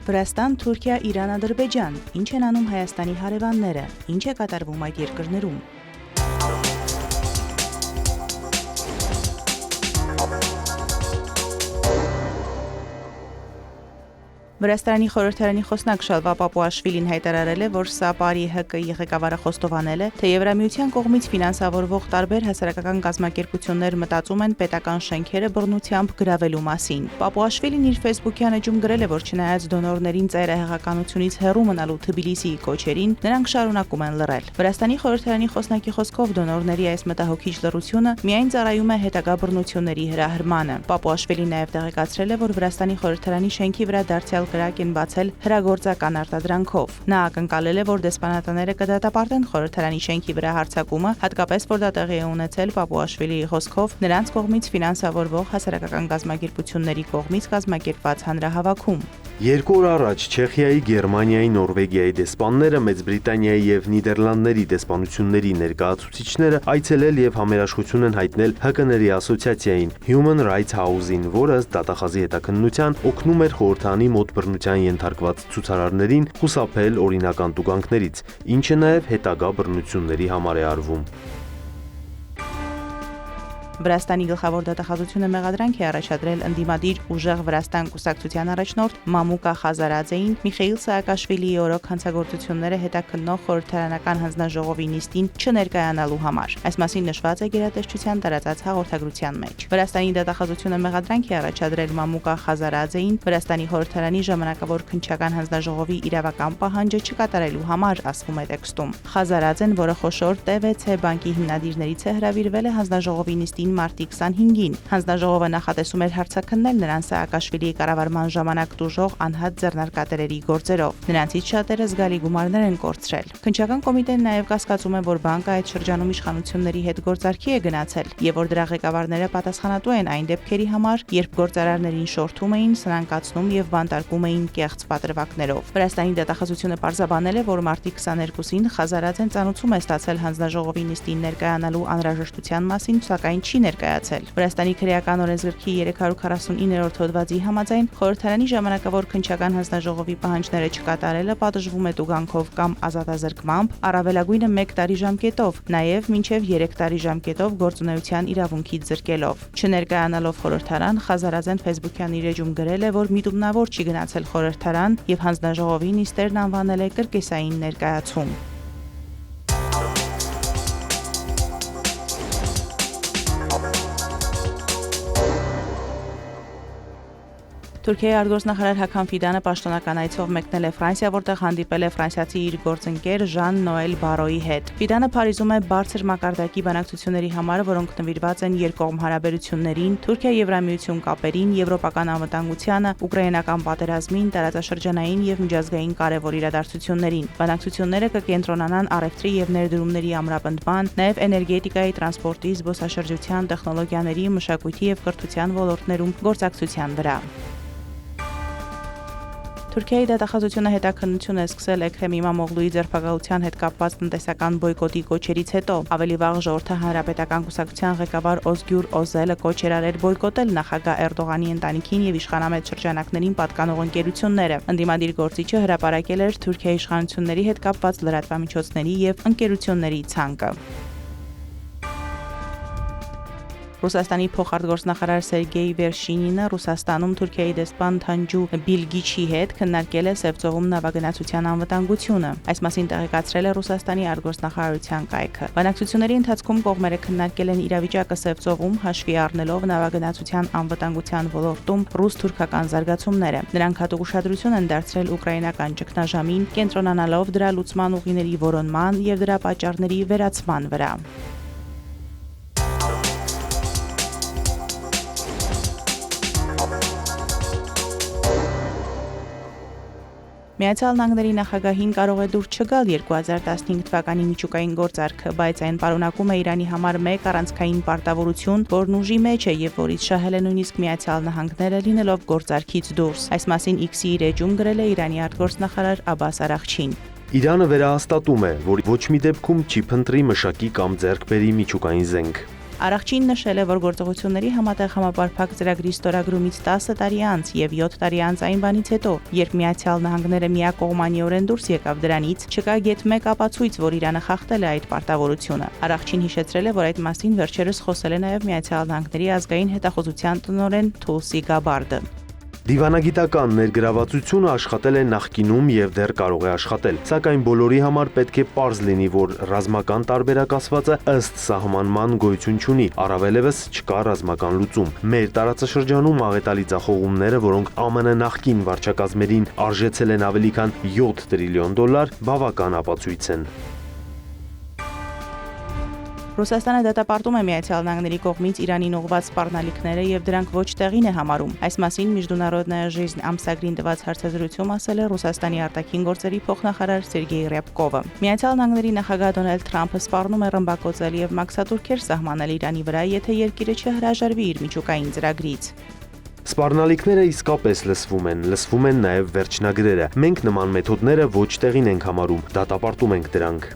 Վրաստան, Թուրքիա, Իրան, Ադրբեջան։ Ինչ են անում Հայաստանի հարևանները։ Ինչ է կատարվում այդ երկրներում։ Վրաստանի խորհրդարանի խոսնակ Շալվա Պապուաշվիլին հայտարարել է, որ ՍԱՊ-ի ՀԿ ղեկավարը խոստովանել է, թե Եվրամիության կողմից ֆինանսավորվող տարբեր հասարակական կազմակերպություններ մտածում են պետական շենքերը բռնությամբ գրավելու մասին։ Պապուաշվիլին իր Facebook-յան էջում գրել է, որ չնայած դոնորներին ծայրահեղականությունից հեռու մնալու Թբիլիսիի կոչերին, նրանք շարունակում են լռել։ Վրաստանի խորհրդարանի խոսնակի խոսքով դոնորների այս մտահոգիչ լռությունը միայն ծառայում է հետագա բռնությունների հրահրմանը։ Պապուաշվիլին նաև տեղեկացրել է, որ Վրաստանի խորհրդարանի շենքի վրա դարձյալ կրակ են բացել հրագործական արտադրանքով։ Նա ակնկալել է, որ դեսպանատները կդատապարտեն խորհրդարանի շենքի վրա հարձակումը, հատկապես որ դա տեղի է ունեցել Պապուաշվիլիի խոսքով նրանց կողմից ֆինանսավորվող հասարակական կազմակերպությունների կողմից կազմակերպված հանրահավաքում։ 2 օր առաջ Չեխիայի, Գերմանիայի, Նորվեգիայի դեսպանները, Մեծ Բրիտանիայի եւ Նիդերլանդների դեսպանությունների ներկայացուցիչները այցելել եւ համերաշխություն են հայտնել ՀԿ-ների ասոցիացիային Human Rights House-ին, որը դատախազի հետաքննության օգնում էր խորհրդանի մոտ բռնության ենթարկված ցուցարարներին խուսափել օրինական տուգանքներից, ինչը նաեւ հետագա բռնությունների համար է արվում։ Վրաստանի գլխավոր դատախազությունը մեղադրանք է առաջադրել ընդդիմադիր ուժեղ Վրաստան կուսակցության առաջնորդ Մամուկա Խազարաձեին Միխեիլ Սաակաշվիլիի օրոք հանցագործությունները հետաքննող խորհրդարանական հանձնաժողովի նիստին չներկայանալու համար։ Այս մասին նշված է գերատեսչության տարածած հաղորդագրության մեջ։ Վրաստանի դատախազությունը մեղադրանք է առաջադրել Մամուկա Խազարաձեին Վրաստանի խորհրդարանի ժամանակավոր քննչական հանձնաժողովի իրավական պահանջը չկատարելու համար, ասվում է տեքստում։ Խազարաձեն, որը խոշոր TVC բանկի հիմնադիրներից է, հրավիրվել է հանձնաժողովի նիստին մարտի 25-ին։ Հանձնաժողովը նախատեսում էր հարցաքննել նրան Սաակաշվիլիի կառավարման ժամանակ տուժող անհատ ձեռնարկատերերի գործերով։ Նրանցից շատերը զգալի գումարներ են կորցրել։ Քննչական կոմիտեն նաև կասկածում է, որ բանկը այդ շրջանում իշխանությունների հետ գործարքի է գնացել եւ որ դրա ղեկավարները պատասխանատու են այն դեպքերի համար, երբ գործարարներին շորթում էին, սնանկացնում եւ բանտարկում էին կեղծ պատրվակներով։ Վրաստանի դատախազությունը պարզաբանել է, որ մարտի 22-ին Խազարաձեն ծանուցում է ստացել հանձնաժողովի նիստին ներկայանալու անհրաժեշտության մասին, սակայն չի ներկայացել։ Վրաստանի քրեական օրենսգրքի 349-րդ հոդվածի համաձայն խորհրդարանի ժամանակավոր քննչական հանձնաժողովի պահանջները չկատարելը պատժվում է տուգանքով կամ ազատազրկմամբ, առավելագույնը 1 տարի ժամկետով, նաև մինչև 3 տարի ժամկետով գործունեության իրավունքից զրկելով։ Չներկայանալով խորհրդարան, Խազարաձեն Facebook-յան իր էջում գրել է, որ միտումնավոր չի գնացել խորհրդարան եւ հանձնաժողովի նիստերն անվանել է կրկեսային ներկայացում։ Թուրքիայի արտգործնախարար Հական Ֆիդանը պաշտոնական այցով մեկնել է Ֆրանսիա, որտեղ հանդիպել է ֆրանսիացի իր գործընկեր Ժան Նոել Բարոյի հետ։ Ֆիդանը Փարիզում է բարձր մակարդակի բանակցությունների համար, որոնք նվիրված են երկկողմ հարաբերություններին, Թուրքիա-Եվրամիություն կապերին, եվրոպական անվտանգությանը, ուկրաինական պատերազմին, տարածաշրջանային եւ միջազգային կարևոր իրադարձություններին։ Բանակցությունները կկենտրոնանան առևտրի եւ ներդրումների ամրապնդման, նաեւ էներգետիկայի, տրանսպորտի, զբոսաշրջության, տեխնոլոգիաների, մշակույթի եւ կրթության ոլորտներում գործակցության վրա։ Թուրքիայի դատախազությունը հետաքննություն է սկսել Էքրեմ Իմամօղլուի ձերբակալության հետ կապված տնտեսական բոյկոտի կոչերից հետո։ Ավելի վաղ Ժողովրդահանրապետական կուսակցության ղեկավար Օզգյուր Օզելը կոչ էր արել բոյկոտել նախագահ Էրդողանի ընտանիքին եւ իշխանամետ շրջանակներին պատկանող ընկերությունները։ Ընդդիմադիր գործիչը հրապարակել էր Թուրքիայի իշխանությունների հետ կապված լրատվամիջոցների եւ ընկերությունների ցանկը։ Ռուսաստանի փոխարտգործնախարար Սերգեյ Վերշինինը Ռուսաստանում Թուրքիայի դեսպան Թանջու Բիլգիչի հետ քննարկել է Սևծովում նավագնացության անվտանգությունը։ Այս մասին տեղեկացրել է Ռուսաստանի արտգործնախարարության կայքը։ Բանակցությունների ընթացքում կողմերը քննարկել են իրավիճակը Սևծովում, հաշվի առնելով նավագնացության անվտանգության ոլորտում ռուս-թուրքական զարգացումները։ Նրանք հատուկ ուշադրություն են դարձրել ուկրաինական ճգնաժամին, կենտրոնանալով դրա լուծման ուղիների որոնման եւ դրա պատճառների վերացման վրա։ Միացյալ Նահանգների նախագահին կարող է դուր չգալ 2015 թվականի միջուկային գործարքը, բայց այն պարունակում է Իրանի համար մեկ առանցքային պարտավորություն, որն ուժի մեջ է եւ որից շահել է նույնիսկ Միացյալ Նահանգները լինելով գործարքից դուրս։ Այս մասին X-ի իր էջում գրել է Իրանի արտգործնախարար Աբբաս Արաղչին։ Իրանը վերահաստատում է, որ ոչ մի դեպքում չի փնտրի մշակի կամ ձեռք բերի միջուկային զենք։ Առաքչին նշել է, որ գործողությունների համատեղ համապարփակ ծրագրի ստորագրումից 10 տարի անց եւ 7 տարի անց այն բանից հետո, երբ Միացյալ Նահանգները միակողմանիորեն դուրս եկավ դրանից, չկա գեթ մեկ ապացույց, որ Իրանը խախտել է այդ պարտավորությունը։ Առաքչին հիշեցրել է, որ այդ մասին վերջերս խոսել է նաեւ Միացյալ Նահանգների ազգային հետախուզության տնօրեն Թուլսի Գաբարդը։ Դիվանագիտական ներգրավվածությունը աշխատել է նախկինում եւ դեռ կարող է աշխատել, սակայն բոլորի համար պետք է պարզ լինի, որ ռազմական տարբերակ ասվածը ըստ սահմանման գոյություն չունի, առավելևս չկա ռազմական լուծում։ Մեր տարածաշրջանում աղետալի ձախողումները, որոնք ԱՄՆ նախկին վարչակազմերին արժեցել են ավելի քան $7 տրիլիոն, բավական ապացույց են։ Ռուսաստանը դատապարտում է Միացյալ Նահանգների կողմից Իրանին ուղղված սպառնալիքները եւ դրանք ոչ տեղին է համարում։ Այս մասին Միջդունարոդնaya Жизнь ամսագրին տված հարցազրույցում ասել է Ռուսաստանի արտաքին գործերի փոխնախարար Սերգեյ Ռյաբկովը։ Միացյալ Նահանգների նախագահ Դոնալդ Թրամփը սպառնում է ռմբակոծել եւ մաքսատուրքեր սահմանել Իրանի վրա, եթե երկիրը չհրաժարվի իր միջուկային ծրագրից։ Սպառնալիքները իսկապես լսվում են նաև վերջնագրերը։ Մենք նման մեթոդները ոչ տեղին ենք համարում, դատապարտում ենք դրանք։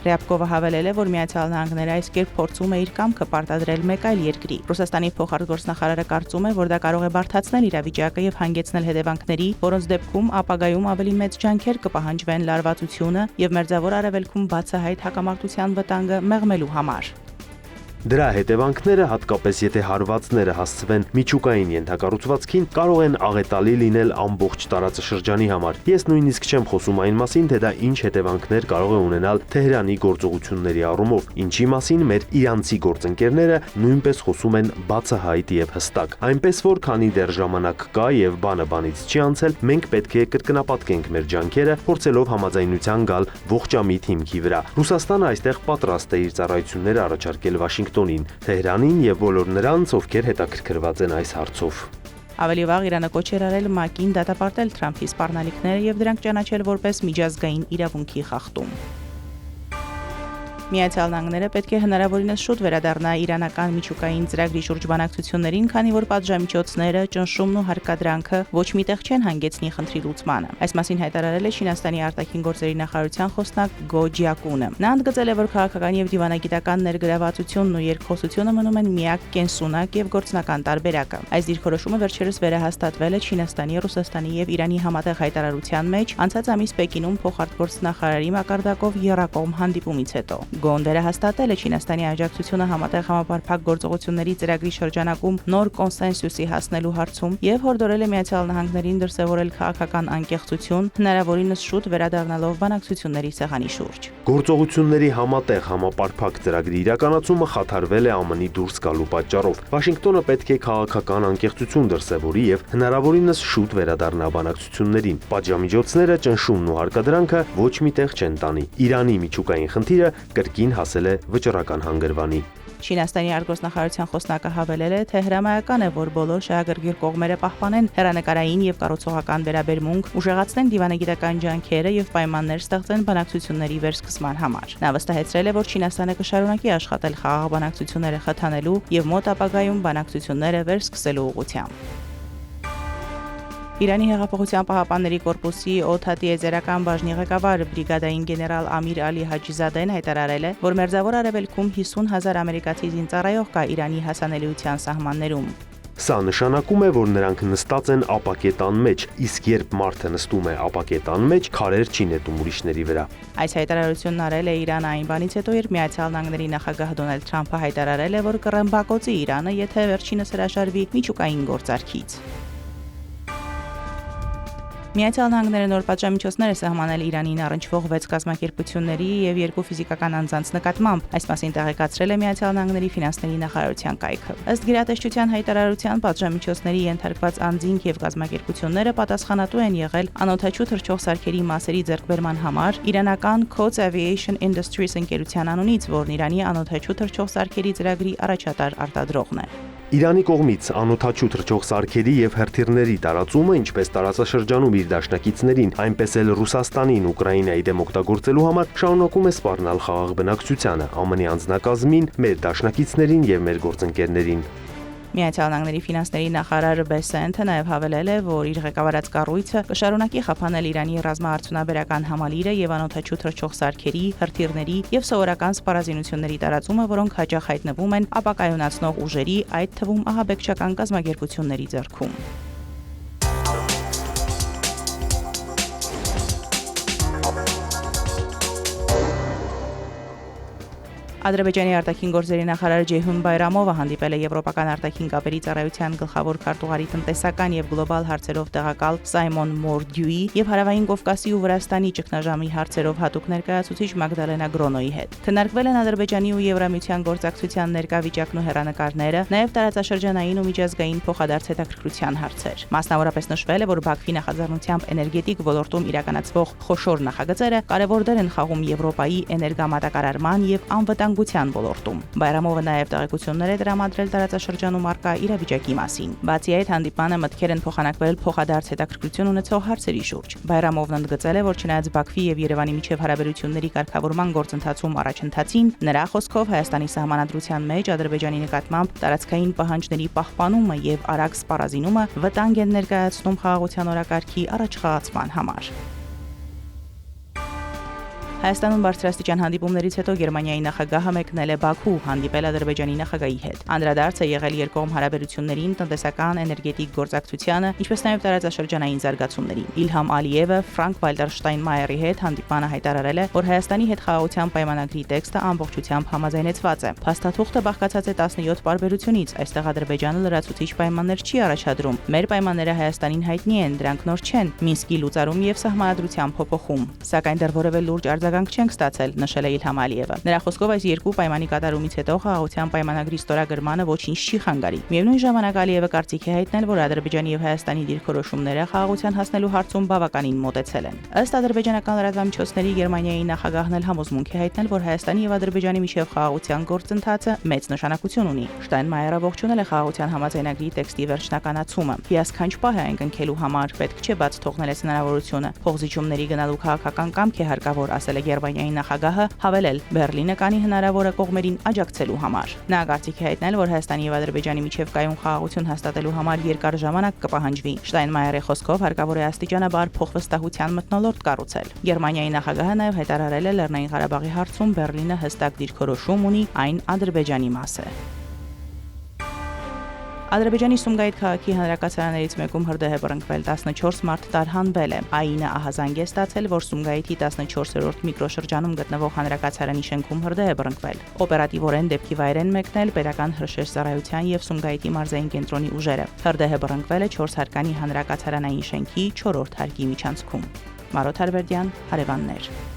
Ռյաբկովը հավելել է, որ Միացյալ Նահանգները այս կերպ փորձում է իր կամքը պարտադրել մեկ այլ երկրի։ Ռուսաստանի փոխարտգործնախարարը կարծում է, որ դա կարող է բարդացնել իրավիճակը եւ հանգեցնել հետևանքների, որոնց դեպքում ապագայում ավելի մեծ ջանքեր կպահանջվեն լարվածությունը եւ Մերձավոր Արևելքում բացահայտ հակամարտության վտանգը մեղմելու համար։ Դրա հետևանքները, հատկապես եթե հարվածները հասցվեն միջուկային ենթակառուցվածքին, կարող են աղետալի լինել ամբողջ տարածաշրջանի համար։ Ես նույնիսկ չեմ խոսում այն մասին, թե դա ինչ հետևանքներ կարող է ունենալ Թեհրանի գործողությունների առումով, ինչի մասին մեր իրանցի գործընկերները նույնպես խոսում են բացահայտ եւ հստակ։ Այնպես որ քանի դեռ ժամանակ կա եւ բանը բանից չի անցել, մենք պետք է կրկնապատկենք մեր ջանքերը, փորձելով համաձայնության գալ ողջամիտ հիմքի վրա։ Ռուսաստանը այստեղ պատրաստ է իր ծառայությունները առաջարկել Վաշինգտոնին, Թեհրանին եւ բոլոր նրանց, ովքեր հետաքրքրված են այս հարցով։ Ավելի վաղ Իրանը կոչ էր արել ՄԱԿ-ին դատապարտել Թրամփի սպառնալիքները եւ դրանք ճանաչել որպես միջազգային իրավունքի խախտում։ Միացյալ Նահանգները պետք է հնարավորինս շուտ վերադառնա իրանական միջուկային ծրագրի շուրջ բանակցություններին, քանի որ պատժամիջոցները, ճնշումն ու հարկադրանքը ոչ միտեղ չեն հանգեցնի խնդրի լուծմանը։ Այս մասին հայտարարել է Չինաստանի արտաքին գործերի նախարարության խոսնակ Գո Ջիակունը։ Նա ընդգծել է, որ քաղաքական եւ դիվանագիտական ներգրավվածությունն ու երկխոսությունը մնում են միակ կենսունակ եւ գործնական տարբերակը։ Այս դիրքորոշումը վերջերս վերահաստատվել է Չինաստանի, Ռուսաստանի եւ Իրանի համատեղ հայտարարության մեջ անցած ամիս Պեկինում փոխարտգործնախարարի մակարդակով եռակողմ հանդիպումից հետո։ Գոն վերահաստատել է Չինաստանի աջակցությունը համատեղ համապարփակ գործողությունների ծրագրի շրջանակում նոր կոնսենսուսի հասնելու հարցում եւ հորդորել է Միացյալ Նահանգներին դրսեւորել քաղաքական անկեղծություն, հնարավորինս շուտ վերադառնալով բանակցությունների սեղանի շուրջ։ Գործողությունների համատեղ համապարփակ ծրագրի իրականացումը խաթարվել է ԱՄՆ-ի դուրս գալու պատճառով։ Վաշինգտոնը պետք է քաղաքական անկեղծություն դրսևորի եւ հնարավորինս շուտ վերադառնա բանակցություններին։ Պատժամիջոցները, ճնշումն ու հարկադրանքը ոչ միտեղ չեն տանի։ Իրանի միջուկային խնդիրը կրկին հասել է վճռական հանգրվանի։ Չինաստանի արտգործնախարարության խոսնակը հավելել է, թե հրամայական է, որ բոլոր շահագրգիռ կողմերը պահպանեն հեռանկարային եւ կառուցողական վերաբերմունք, ուժեղացնեն դիվանագիտական ջանքերը եւ պայմաններ ստեղծեն բանակցությունների վերսկսման համար։ Նա վստահեցրել է, որ Չինաստանը կշարունակի աշխատել խաղաղ բանակցությունները խթանելու եւ մոտ ապագայում բանակցությունները վերսկսելու ուղղությամբ։ Իրանի հեղափոխության պահապանների կորպուսի օդատիեզերական բաժնի ղեկավար բրիգադային գեներալ Ամիր Ալի Հաջիզադեն հայտարարել է, որ Մերձավոր Արևելքում 50,000 ամերիկացի զինծառայող կա Իրանի հասանելիության սահմաններում։ Սա նշանակում է, որ նրանք նստած են ապակետան մեջ, իսկ երբ մարդը նստում է ապակետան մեջ, քարեր չի նետում ուրիշների վրա։ Այս հայտարարությունն արել է Իրանը այն բանից հետո, երբ Միացյալ Նահանգների նախագահ Դոնալդ Թրամփը հայտարարել է, որ կռմբակոծի Իրանը, եթե վերջինս հրաժարվի միջուկային գործարքից։ Միացյալ Նահանգները նոր պատժամիջոցներ է սահմանել Իրանին առնչվող 6 կազմակերպությունների եւ 2 ֆիզիկական անձանց նկատմամբ։ Այս մասին տեղեկացրել է Միացյալ Նահանգների ֆինանսների նախարարության կայքը։ Ըստ գերատեսչության հայտարարության պատժամիջոցների ենթարկված անձինք եւ կազմակերպությունները պատասխանատու են եղել անօդաչու թռչող սարքերի մասերի ձեռքբերման համար իրանական Coats Aviation Industries ընկերության անունից, որն Իրանի անօդաչու թռչող սարքերի ծրագրի առաջատար արտադրողն է։ Իրանի կողմից անօդաչու թռչող սարքերի եւ հրթիռների տարածումը, ինչպես տարածաշրջանում իր դաշնակիցներին, այնպես էլ Ռուսաստանին, Ուկրաինայի դեմ օգտագործելու համար շարունակում է սպառնալ խաղաղ բնակչությանը, ԱՄՆ-ի անձնակազմին, մեր դաշնակիցներին եւ մեր գործընկերներին։ Միացյալ Նահանգների ֆինանսների նախարար Բեսենթը նաև հավելել է, որ իր ղեկավարած կառույցը կշարունակի խափանել Իրանի ռազմաարդյունաբերական համալիրը եւ անօդաչու թռչող սարքերի, հրթիռների եւ սովորական սպառազինությունների տարածումը, որոնք հաճախ հայտնվում են ապակայունացնող ուժերի, այդ թվում ահաբեկչական կազմակերպությունների ձեռքում։ Ադրբեջանի արտաքին գործերի նախարար Ջեյհուն Բայրամովը հանդիպել է Եվրոպական արտաքին կապերի ծառայության գլխավոր քարտուղարի տնտեսական եւ գլոբալ հարցերով տեղակալ Սայմոն Մորդյուի եւ Հարավային Կովկասի ու Վրաստանի ճգնաժամի հարցերով հատուկ ներկայացուցիչ Մագդալենա Գրոնոյի հետ։ Քննարկվել են Ադրբեջանի ու Եվրամիության գործակցության ներկա վիճակն ու հեռանկարները, նաեւ տարածաշրջանային ու միջազգային փոխադարձ հետաքրքրության հարցեր։ Մասնավորապես նշվել է, որ Բաքվի նախաձեռնությամբ էներգետիկ ոլորտում իրականացվող խոշոր նախագծերը կարևոր դեր են խաղում Եվրոպայի էներգամատակարարման եւ անվտանգության ոլորտում։ Բայրամովը նաև տեղեկություններ է տրամադրել տարածաշրջանում առկա իրավիճակի մասին։ Բացի այդ, հանդիպանը մտքեր են փոխանակվել փոխադարձ հետաքրքրություն ունեցող հարցերի շուրջ։ Բայրամովն ընդգծել է, որ չնայած Բաքվի եւ Երևանի միջև հարաբերությունների կարգավորման գործընթացում առաջընթացին, նրա խոսքով Հայաստանի սահմանադրության մեջ Ադրբեջանի նկատմամբ տարածքային պահանջների պահպանումը եւ արագ սպառազինումը վտանգ են ներկայացնում խաղաղության օրակարգի առաջխաղացման համար։ Հայաստանում բարձրաստիճան հանդիպումներից հետո Գերմանիայի նախագահը մեկնել է Բաքու, հանդիպել Ադրբեջանի նախագահի հետ։ Անդրադարձ է եղել երկկողմ հարաբերություններին, տնտեսական, էներգետիկ գործակցությանը, ինչպես նաև տարածաշրջանային զարգացումներին։ Իլհամ Ալիևը Ֆրանկ-Վալտեր Շտայնմայերի հետ հանդիպանը հայտարարել է, որ Հայաստանի հետ խաղաղության պայմանագրի տեքստը ամբողջությամբ համաձայնեցված է։ Փաստաթուղթը բաղկացած է 17 պարբերությունից, այստեղ Ադրբեջանը լրացուցիչ պայմաններ չի առաջադրում։ Մեր պայմանները Հայաստանին հայտնի են, դրանք նոր չեն՝ Մինսկի լուծարում եւ սահմանադրության փոփոխում։ Սակայն դեռ որևէ լուրջ արձագանք չենք ստացել, նշել է Իլհամ Ալիևը։ Նրա խոսքով այս երկու պայմանի կատարումից հետո խաղաղության պայմանագրի ստորագրմանը ոչինչ չի խանգարի։ Միևնույն ժամանակ Ալիևը կարծիք է հայտնել, որ Ադրբեջանի եւ Հայաստանի դիրքորոշումները խաղաղության հասնելու հարցում բավականին մոտեցել են։ Ըստ ադրբեջանական լրատվամիջոցների Գերմանիայի նախագահն էլ համոզմունք է հայտնել, որ Հայաստանի եւ Ադրբեջանի միջև խաղաղության գործընթացը մեծ նշանակություն ունի։ Շտայնմայերը ողջունել է խաղաղության համաձայնագրի տեքստի վերջնականացումը։ Հիասքանչ պահ է այն կնքելու համար, պետք չէ բաց թողնել այս հնարավորությունը։ Փոխզիջումների գնալու քաղաքական կամք է հարկավոր, ասել է Գերմանիայի նախագահը, հավելել Բեռլինը կանի հնարավորը կողմերին աջակցելու համար։ Նա կարծիք է հայտնել, որ Հայաստանի եւ Ադրբեջանի միջև կայուն խաղաղություն հաստատելու համար երկար ժամանակ կպահանջվի։ Շտայնմայերի խոսքով հարկավոր է աստիճանաբար փոխվստահության մթնոլորտ կառուցել։ Գերմանիայի նախագահը նաև հայտարարել է Լեռնային Ղարաբաղի հարցում Բեռլինը հստակ դիրքորոշում ունի, այն Ադրբեջանի մաս է։ Ադրբեջանի Սումգայիթ քաղաքի հանրակացարաներից մեկում հրդեհ է բռնկվել, 14 մարդ տարհանվել է։ ԱԻՆ-ը ահազանգ է ստացել, որ Սումգայիթի 14-րդ միկրոշրջանում գտնվող հանրակացարանի շենքում հրդեհ է բռնկվել։ Օպերատիվորեն դեպքի վայր են մեկնել պետական հրշեջծառայության եւ Սումգայիթի մարզային կենտրոնի ուժերը։ Հրդեհը բռնկվել է 4 հարկանի հանրակացարանային շենքի 4-րդ հարկի միջանցքում։ Մարոթ Արվերդյան, Հարևաններ։